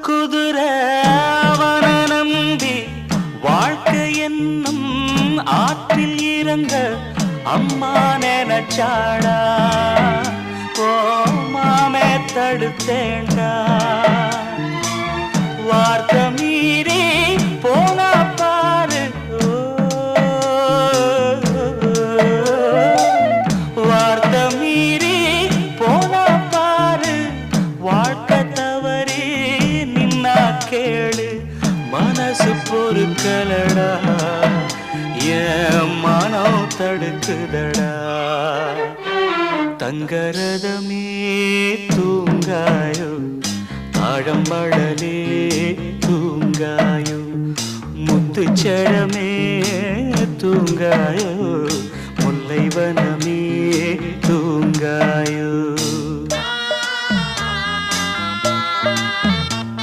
குதிரை அவன நம்பி வாழ்க்கை என்னும் ஆற்றில் இறங்க அம்மா நினைச்சாடா மாமே தடுத்தேண்டா வார்த்தை மீறி போனா பாரு வார்த்தை மீறி போனா பாரு வாழ்க்கை தவறி நின்னா கேளு மனசு பொறுக்கலடா என் மனம் தடுக்குதடா தங்கரதமே தூங்காயோ தாழம்பழலே தூங்காயோ முத்துச்சரமே தூங்காயோ முல்லைவனமே தூங்காயோ